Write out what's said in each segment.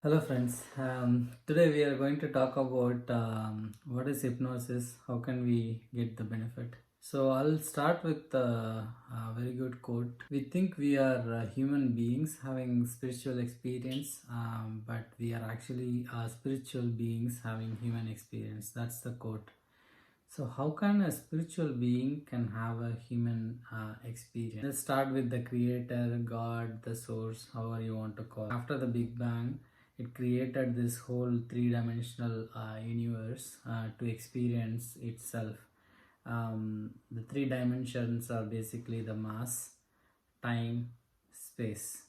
Hello friends, today we are going to talk about what is hypnosis, how can we get the benefit. So I'll start with a very good quote. We think we are human beings having spiritual experience, but we are actually spiritual beings having human experience. That's the quote. So how can a spiritual being can have a human experience? Let's start with the creator, God, the source, however you want to call it. After the Big Bang, it created this whole three-dimensional universe to experience itself. The three dimensions are basically the mass, time, space.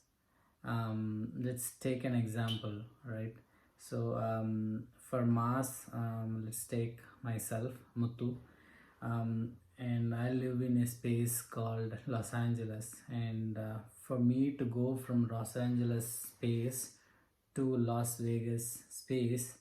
Let's take an example, right? So for mass, let's take myself, Muthu, and I live in a space called Los Angeles. And for me to go from Los Angeles space to Las Vegas space,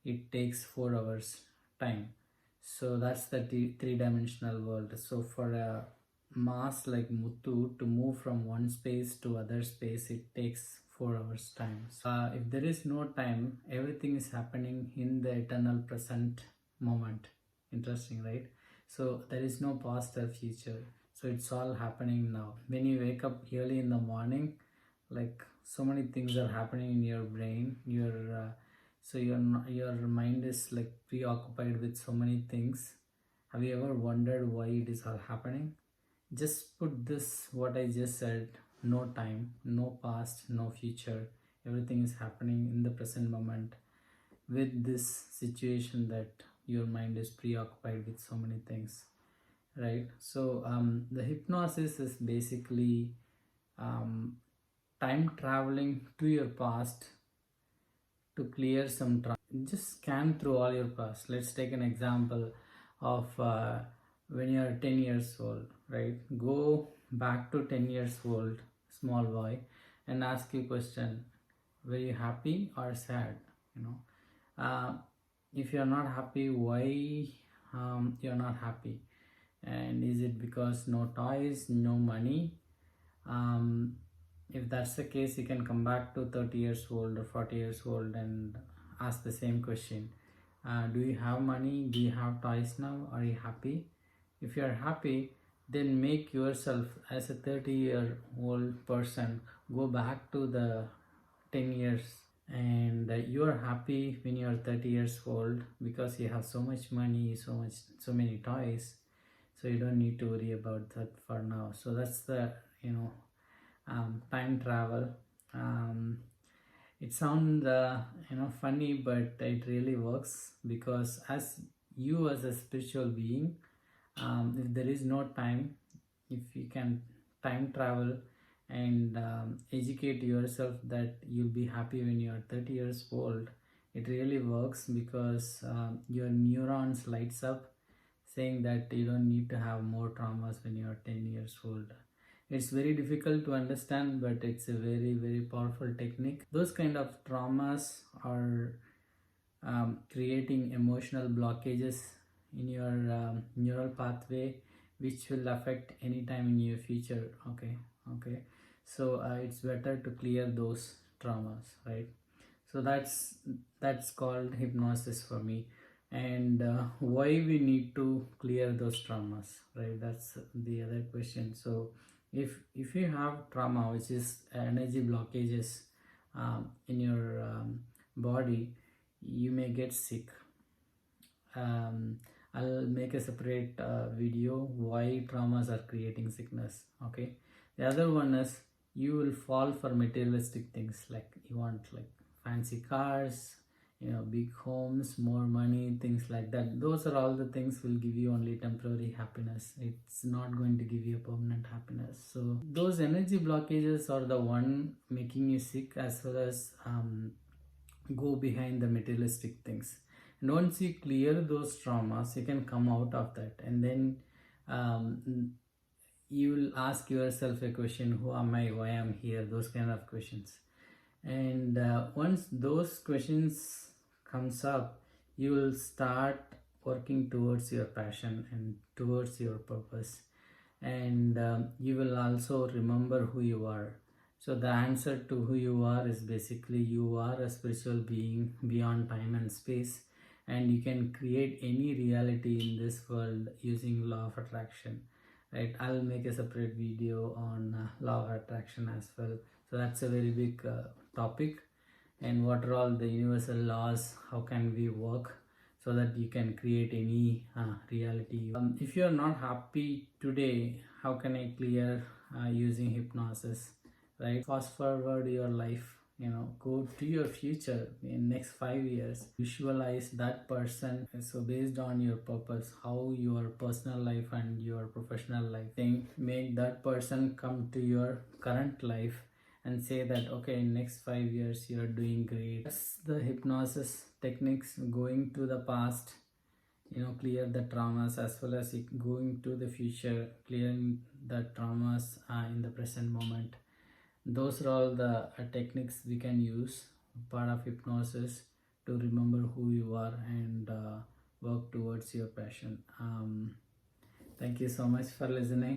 it takes 4 hours time. So that's the three-dimensional world. So for a mass like Muthu to move from one space to other space, it takes 4 hours time. So, if there is no time, everything is happening in the eternal present moment. Interesting, right? So there is no past or future. So it's all happening now. When you wake up early in the morning, like so many things are happening in your brain. Your mind is like preoccupied with so many things. Have you ever wondered why it is all happening? Just put this what I just said: no time, no past, no future. Everything is happening in the present moment with this situation that your mind is preoccupied with so many things, right? So the hypnosis is basically um, time traveling to your past to clear some just scan through all your past. Let's take an example of when you're 10 years old, right? Go back to 10 years old small boy and ask you question: were you happy or sad? you know if you're not happy, why you're not happy? And is it because no toys, no money? um, if that's the case, you can come back to 30 years old or 40 years old and ask the same question: do you have money? Do you have toys now? Are you happy? If you're happy, then make yourself as a 30-year-old person go back to the 10 years, and you are happy when you are 30 years old because you have so much money, so many toys, so you don't need to worry about that for now. So that's the time travel. It sounds funny, but it really works, because as you as a spiritual being, if there is no time, if you can time travel and educate yourself that you'll be happy when you are 30 years old, it really works, because your neurons lights up saying that you don't need to have more traumas when you are 10 years old. It's very difficult to understand, but it's a very, very powerful technique. Those kind of traumas are creating emotional blockages in your neural pathway, which will affect any time in your future. Okay. So it's better to clear those traumas, right? So that's called hypnosis for me. And why we need to clear those traumas, right? That's the other question. So if you have trauma, which is energy blockages in your body, you may get sick. I'll make a separate video why traumas are creating sickness. Okay. The other one is you will fall for materialistic things, like you want like fancy cars, big homes, more money, things like that. Those are all the things will give you only temporary happiness. It's not going to give you a permanent happiness. So those energy blockages are the one making you sick, as well as go behind the materialistic things. And once you clear those traumas, you can come out of that, and then you will ask yourself a question: who am I, why I'm here? Those kind of questions. And once those questions comes up, you will start working towards your passion and towards your purpose. And you will also remember who you are. So the answer to who you are is basically you are a spiritual being beyond time and space, and you can create any reality in this world using law of attraction. Right? I'll make a separate video on law of attraction as well. So that's a very big topic. And what are all the universal laws? How can we work so that you can create any reality? If you are not happy today, how can I clear using hypnosis? Right, fast forward your life, go to your future in next 5 years, visualize that person. So based on your purpose, how your personal life and your professional life thing, make that person come to your current life and say that okay, in next 5 years you're doing great. That's the hypnosis techniques, going to the past, clear the traumas, as well as going to the future, clearing the traumas in the present moment. Those are all the techniques we can use, part of hypnosis, to remember who you are and work towards your passion. Thank you so much for listening.